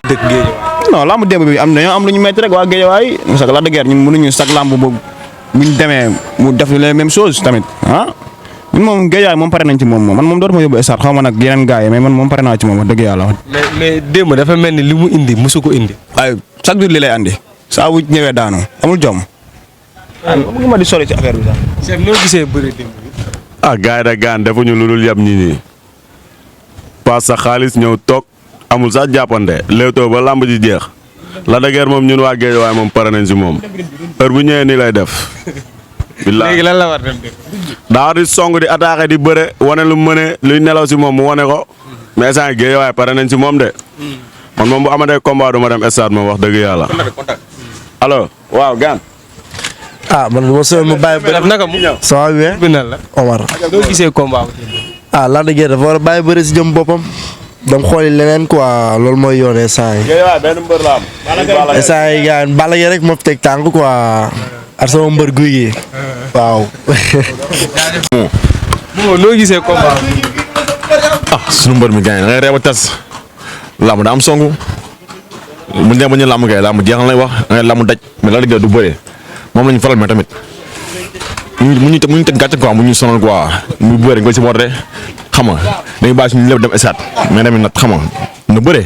dëkk géej. non lamb démb bi dañoo am lu ñu métti rek waa Guédiawaye parce que Lac de Guiers ñun mënuñu sax lamb boobu bu ñu demee mu def les mêmes choses tamit ah ñun moom Guédiawaye moom pare nañ ci moom man moom dootuma yóbbu stade xaw ma nag yeneen gars yi mais man moom pare naa ci moom wax dëgg yàlla. mais démb dafa mel ni li mu indi mosu ko indi. waaye chaque jour li lay andi saa bu ñëwee daanu amul jom. bëgg ma di sori ci affaire bi sax. Cheikh noo gisee bëri démb bi. ah gars yi da gaan defuñu lu dul yab ñi nii paas sa xaalis ñëw toog amul sax jàppante léewtoo ba lamb ji jeex Lac de Guiers moom ñun waa Guédiawaye moom pare nañ si moom heure bu ñëwee nii lay def. billaay léegi lan la war dem def. daa war di song di attaqué di bëre wane lu mu mëne luy nelaw si moom mu wane ko mais instant Guédiawaye pare nañ si moom de man moom bu amatee combat du ma dem stade moom wax dëgg yàlla. allo waaw gaan man bu ma soobee mu bàyyi bëri. naka mu. ça va bien. bi nan la. Omar. noo gisee combat bi. Lac de Guiers dafa war a bàyyi bëri si jëm boppam. donc xooli leneen quoi loolu mooy yoonee saa yi. Guédiawaye benn mbër la am. saa yi gars Balla Gaye rek moo fi teg tànk quoi. ak sama mbër guy gi. waaw. noo gisee combat bi. sunu mbër mi gaañ da ngay reeb a tas làmb da am songu bu ñu ñu làmb kay làmb jeexal lay wax da ngay làmb daj mais Lac de Guiers du bëree moom lañu faral mais tamit mu ñu teg gàcce quoi mu ñu sonal quoi mu bëree nga si moo de xam nga dañuy bàyyi suñu lépp dem esaat mais tamit nag xam nga na bëree.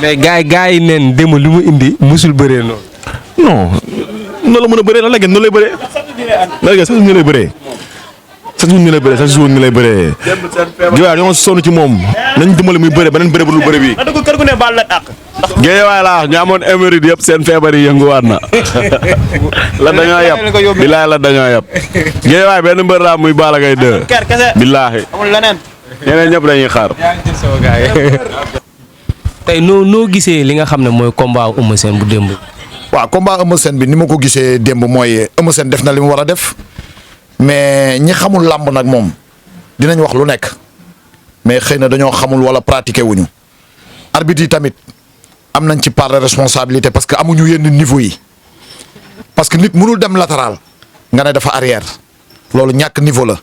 mais gars yi neen démb li mu indi musul bëree noonu. non noonu la mën a bëree Lac de Guiers noonu lay bëree Lac de Guiers sax ñu lay bëree. chaque jour ni lay bëree chaque jour ni lay bëree. Guédiawaye ñoo sonn ci moom nañ dimbali muy bëree beneen bëree bu dul bëree bii. Guédiawaye laa ñu amoon émérite yëpp seen feebar yi yënguwaat na la dañoo yab billaay la dañoo yab Guédiawaye benn mbër laa muy Balla Gaye 2 billaahi ñeneen ñëpp dañuy xaar. tey noo gisee li nga xam ne mooy combat Eumeu Sène bu démb. waaw combat Eumeu Sène bi ni ma ko gisee démb mooy Eumeu Sène def na li mu war a def mais ñi xamul làmb nag moom dinañ wax lu nekk mais xëy na dañoo xamul wala pratiquer wuñu arbitre yi tamit am nañ ci part de responsabilité parce que amuñu yenn niveau yi parce que nit mënul dem latéral nga ne dafa arrière loolu ñàkk niveau la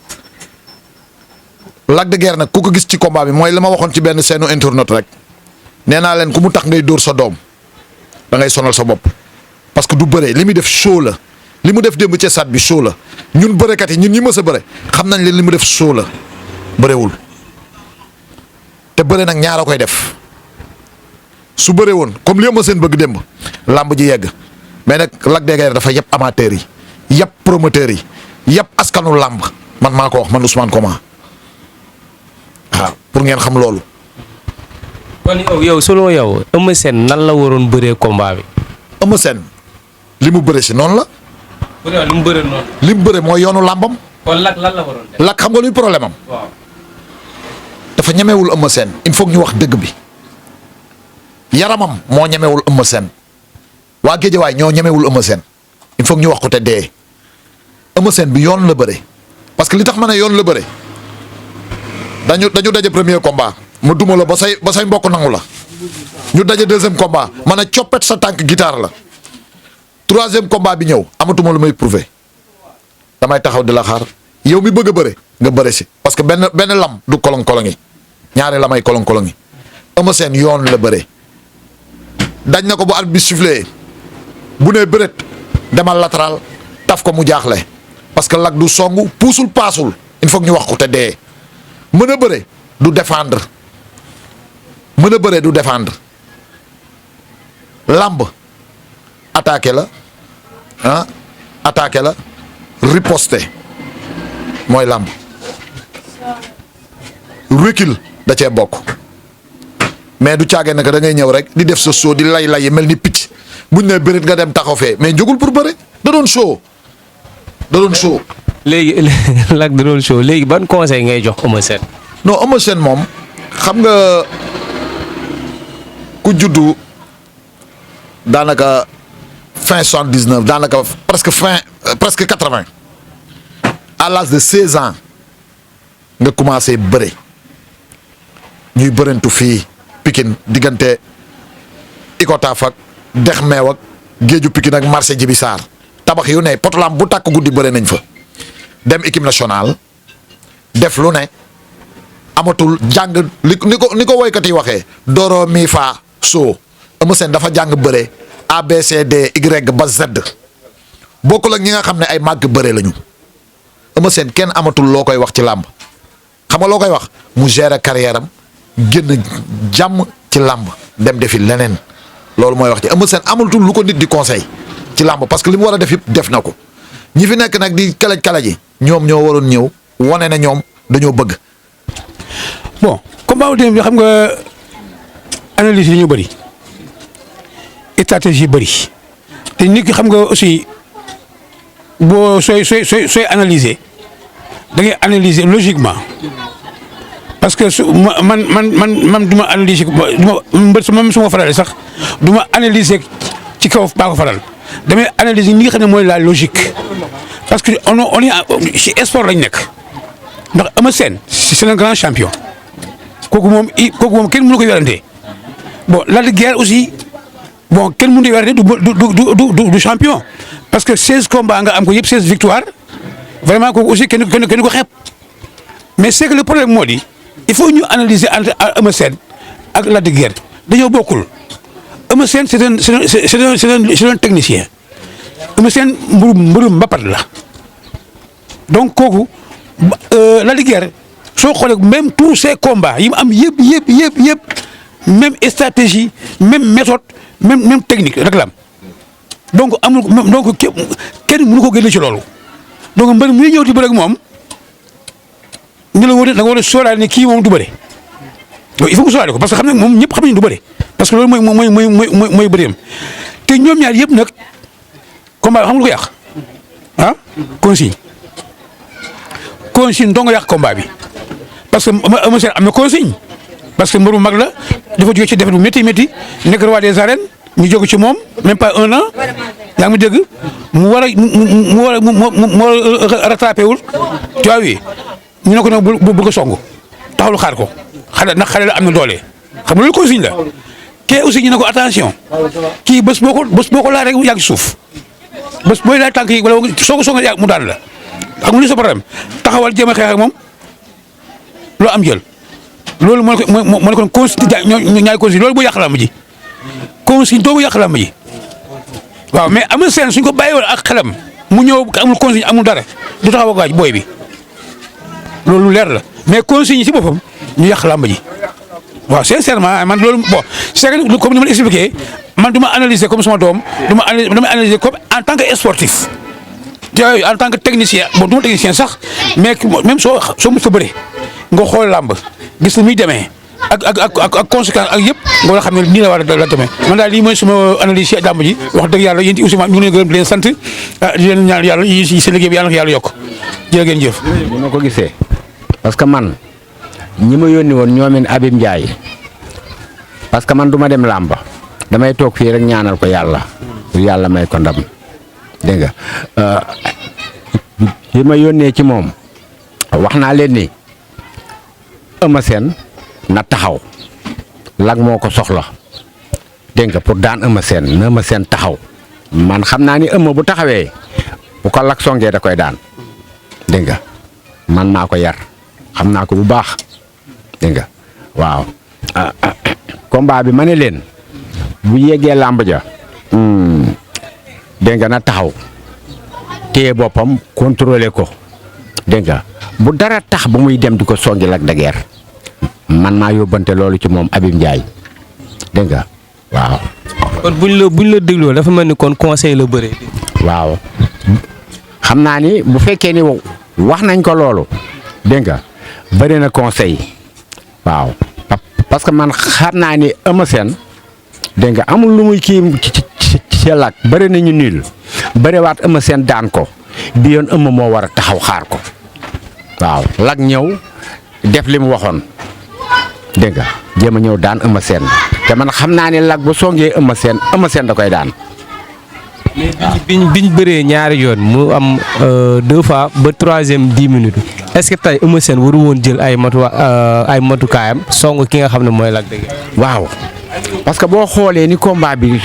Lac de Guiers nag ku ko gis ci combat bi mooy la ma waxoon ci benn seenu internet rek nee naa leen ku mu tax ngay dóor sa doom da ngay sonal sa bopp parce que du bëre li muy def show la li mu def démb ci stade bi show la ñun bërekat yi ñun ñi mës a bëre xam nañ leen li mu def show la bërewul te bëre nag ñaara koy def su bëree woon comme li ma seen bëgg démb làmb ji yegg mais nag Lac de Guiers dafa yëpp amateurs yi yëpp promoteurs yi yëpp askanu làmb man maa ko wax man Ousmane Koma waaw pour ngeen xam loolu. kon yow selon yow Eumeu Sène nan la waroon bëree combat bi. Eumeu Sène li mu bëre si noonu la. li mu bëree noonu. li mu bëre mooy yoonu làmbam. kon Lac lan la waroon def. Lac xam nga luy problème am. waaw. dafa ñemewul Eumeu Sène il faut ñu wax dëgg bi yaramam moo ñemewul Eumeu Sène waa Guédiawaye ñoo ñemewul Eumeu Sène il faut ñu wax ko te dee Eumeu Sène bi yoon la bëre parce que li tax ma ne yoon la bëre dañu daje premier combat mu duma la ba say mbokk nangu la ñu daje deuxième combat ma ne coppet sa tànk guitare la troisième combat bi ñëw amatuma lu may prouver damay taxaw di la xaar yow mi bëgg a bëre nga bëre si parce que benn lam du kolong-kolong yi ñaari lamay kolong-kolong yi Eumeu Sène yoon la bëre dañ na ko bu arbitre bi sifflé bu nee bëreet demal latéral taf ko mu jaaxle parce que Lac du songu puusul paasul il faut ñu wax ko te dee mën a bëre du défendre mën a bëre du défendre lamb attaqué la attaqué la riposter mooy lamb recul da cee bokk mais du caagee naka da ngay ñëw rek di def sa show di lay mel ni picc buñ ne bëreet nga dem taxaw fee mais jógul pour bëre da doon show léegi Lac da doon show léegi ban conseil ngay jox Eumeu Sène. non Eumeu Sène moom xam nga ku juddu daanaka fin 79 daanaka presque 80 à l'âge de 16 ans nga commencé bëre ñuy bërantu fii Pikine diggante Icotaf ak dex meew ak géeju Pikine ak marché Jibi Sarr tabax yu ne potolam bu tàkk guddi bëre nañ fa dem équipe nationale def lu ne amatul jàng ni ko woykat yi waxee doro mi fa soo Eumeu Sène dafa jàng bëre ABCD Y ba Z bokkul ak ñi nga xam ne ay màgg bëre lañu Eumeu Sène kenn amatul loo koy wax ci làmb xam nga loo koy wax mu gérer carrière am génn jàmm ci làmb dem defi leneen loolu mooy wax ci Eumeu Sène amatul lu ko nit di conseil ci làmb parce que li mu war a def yëpp def na ko ñi fi nekk nag di kalaj yi ñoom ñoo waroon ñëw wane na ñoom dañoo bëgg. bon combat bi xam nga analyse yi ñu bëri stratégie bëri te nit ki xam nga aussi boo sooy analyser da ngay analyser logiquement parce que man du ma analyser même su ma farale sax du ma analyser ci kaw baa ko faral damay analyser ni nga xam ne mooy la logique parce que on est ci sport lañ nekk ndax Eumeu Sène c'est un grand champion kooku moom kenn mënu ko werante bon Lac de Guiers aussi bon kenn mënu ko werante du champion parce que 16 combats nga am ko yëpp 16 victoires vraiment kooku aussi kenn ko xeeb mais c'est que le problème moo di il faut ñu analyser entre Eumeu Sène ak Lac de Guiers dañoo bokkul Eumeu Sène c'est un technicien Eumeu Sène mbërum mbapat la donc kooku Lac de Guiers soo xoolee même tous ces combats yi mu am yëpp même stratégie même méthode même technique rek la am donc amul donc kenn mënu ko génne ci loolu donc mbër mi ñëw di bëre ak moom ñu la da nga war a sóoraale ne kii moom du bëre donc il faut que sóoraale ko parce que xam ne moom ñëpp xam nañu du bëre parce que loolu mooy bëreem te ñoom ñaar yëpp nag combat xam nga lu ko yàq ah consigne dong nga yàq combat bi parce que Eumeu Sène am na consigne parce que mbër mu mag la dafa jóge ci defet bu métti nekk roi des arènes ñu jóge ci moom même pas 1 an yaa ngi dégg mu war a rattrapé wul tu vois oui ñu ne ko nag bu bëgg a song taxawul xaar ko xale la am na doole xam nga loolu consigne la kee aussi ñu ne ko attention kii bés boo ko laal rek yàgg ci suuf bés booy laal tànk yi wala soo ko yàgg mu daan la xam nga li sa problème taxawal jéem a xeex ak moom loo am jël loolu moo ne ko consigne ñaari consigne loolu bu yàq làmb ji consigne doo bu yàq làmb ji waaw mais Eumeu Sène suñ ko bàyyi woon ak xelam mu ñëw amul consigne amul dara du taxaw ak waaj booy bi loolu leer la mais consigne yi ci boppam ñu yàq làmb ji waaw sincèrement man loolu bon c'est que comme ni ma la expliqué man du ma analyser comme sama doom dama analyser comme en tant que sportif en tant que technicien bon du ma technicien sax mais même soo mos a bëre nga xool làmb gis ni muy demee ak conséquence ak yëpp nga war a xam ne nii la war a demee man daal lii mooy suma analyse ci làmb ji wax dëgg yàlla yéen aussi ñu ngi leen gërëm di leen sant di leen ñaan yàlla yi seen liggéey bi yàlla na ko yàlla yokk jërë ngeen jëf. ni ma ko gisee parce que man ñi ma yónni woon ñoomin Abim Ndiaye parce que man du ma dem làmb damay toog fii rek ñaanal ko yàlla pour yàlla may ko ndam dégg nga li ma yónnee ci moom wax naa leen ni Eumeu Sène na taxaw Lac moo ko soxla dégg nga pour daan Eumeu Sène na Eumeu Sène taxaw man xam naa ni Eumeu bu taxawee bu ko Lac songee da koy daan dégg nga man maa ko yar xam naa ko bu baax dégg nga waaw combat bi ma ne leen bu yeggee làmb ja dégg nga na taxaw téye boppam contrôler ko dégg nga bu dara tax ba muy dem di ko songi Lac de Guiers man maa yóbbante loolu ci moom Abim Ndiaye dégg nga waaw. kon buñ la dégloo dafa mel ni kon conseil la bëree. waaw xam naa ni bu fekkee ni wax nañ ko loolu dégg nga bëri na conseil waaw parce que man xam naa ni Eumeu Sène dégg nga amul lu muy kii ci Lac bëri nañu niil bëriwaat Eumeu Sène daan ko bi yoon Eumeu moo war a taxaw xaar ko waaw Lac ñëw def li mu waxoon dégg nga jéem a ñëw daan Eumeu Sène te man xam naa ne Lac bu songee Eumeu Sène da koy daan. mais biñ bëree ñaari yoon mu am 2 fois ba 3e 10 minutes est-ce que tey Eumeu Sène waru woon jël ay matukaayam song ki nga xam ne mooy Lac de Guiers. waaw parce que boo xoolee ni combat bi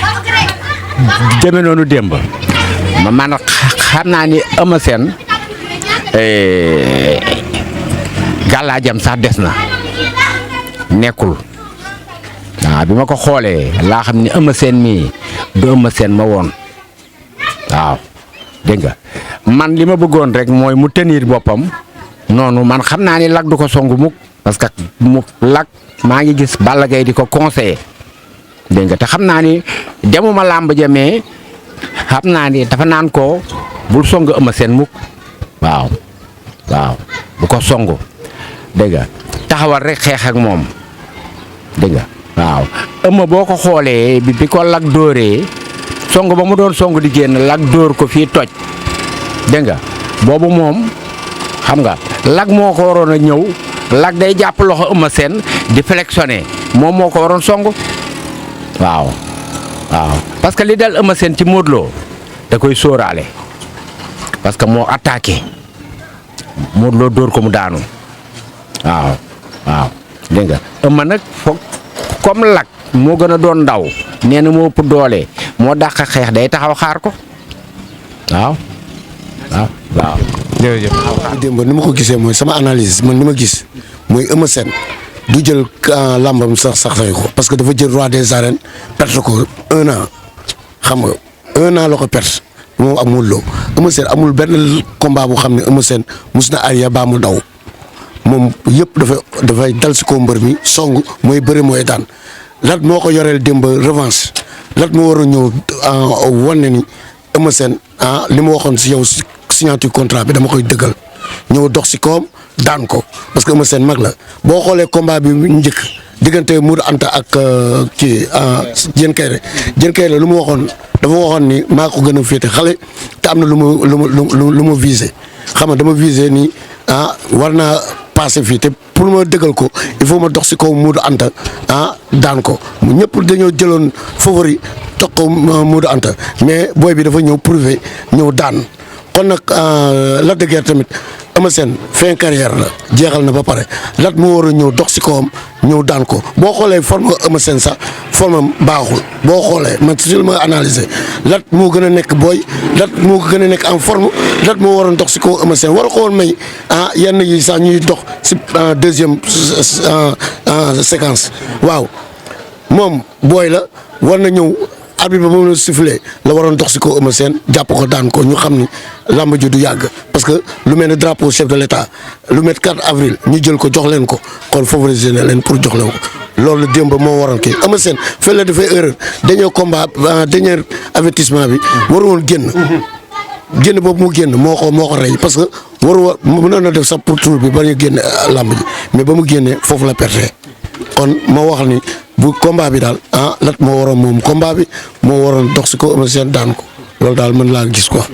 demee noonu démb man xam naa ni Eumeu Sène gàllaajam sax des na nekkul waaw bi ma ko xoolee laa xam ne Eumeu Sène mii du Eumeu Sène ma woon waaw dégg nga man li ma bëggoon rek mooy mu tenir boppam noonu man xam naa ni Lac du ko songu mukk parce que mu Lac maa ngi gis Balla Gaye di ko conseiller dégg nga te xam naa ni demuma làmb ja mais xam naa ni dafa naan ko bul song Eumeu Sène mukk waaw bu ko songu dégg nga taxawal rek xeex ak moom dégg nga waaw Eumeu boo ko xoolee bi ko Lac dóoree song ba mu doon song di génn Lac dóor ko fii toj dégg nga boobu moom xam nga Lac moo ko waroon a ñëw Lac day jàpp loxo Eumeu Sène di flexionné moom moo ko waroon song waaw parce que li dal Eumeu Sène ci Modou Lo da koy sóoraale parce que moo attaqué Modou Lo dóor ko mu daanu waaw dégg nga Eumeu nag foog comme Lac moo gën a doon ndaw nee na moo ëpp doole moo dàq xeex day taxaw xaar ko waaw. jërëjëf. démb ni ma ko gisee mooy sama analyse man ni ma gis mooy Eumeu Sène du jël làmbam sax ko parce que dafa jël roi des arènes perte ko 1 an xam nga 1 an la ko perte moom ak Modou Lo Eumeu Sène amul benn combat bu xam ne Eumeu Sène mus na arrière baa mu daw moom yëpp dafay dal si ko mbër mi song mooy bëri mooy daan Lat moo ko yoreel démb revanche Lat moo war a ñëw wane ni Eumeu Sène li ma waxoon si yow signature contrat bi dama koy dëggal ñëw dox si kawam daan ko parce que Eumeu Sène mag la boo xoolee combat bi njëkk diggante Modou Anta ak Diène Kaïré lu mu waxoon dafa waxoon ni maa ko gën a féete xale te am na lu ma visé xam nga dama visé ni war naa passé fii te pour ma dëggal ko il faut ma dox si kaw Modou Anta daan ko ñëpp dañoo jëloon favori toog ko Modou Anta mais booy bi dafa ñëw prouvé ñëw daan kon nag Lac de Guiers tamit Eumeu Sène fin carrière la jeexal na ba pare Lat moo war a ñëw dox si kawam ñëw daan ko boo xoolee forme Eumeu Sène sax forme baaxul boo xoolee man si li ma analysé Lat moo gën a nekk booy Lat moo gën a nekk en forme Lat moo waroon dox si kaw Eumeu Sène war ko woon may yenn yi sax ñuy dox si deuxième séquence waaw moom booy la war na ñëw. arbitre ba moom la sifflé la waroon dox si ko Eumeu Sène jàpp ko daan ko ñu xam ni làmb ji du yàgg parce que lu mel ne drapeau chef de l'état lu mel 4 avril ñu jël ko jox leen ko kon favoriser na leen pour jox leen ko loolu démb moo waroon kii Eumeu Sène fële la dafay erreur dernier combat dernier avertissement bi waru woon génn boobu mu génn moo ko rey parce que mënoon na def sax pour tour bi ba ñu génn làmb ji mais ba mu génnee foofu la perte kon moo wax ni bu combat bi daal Lat moo waroon moom combat bi moo waroon dox si ko Eumeu Sène daan ko loolu daal mën laa gis quoi.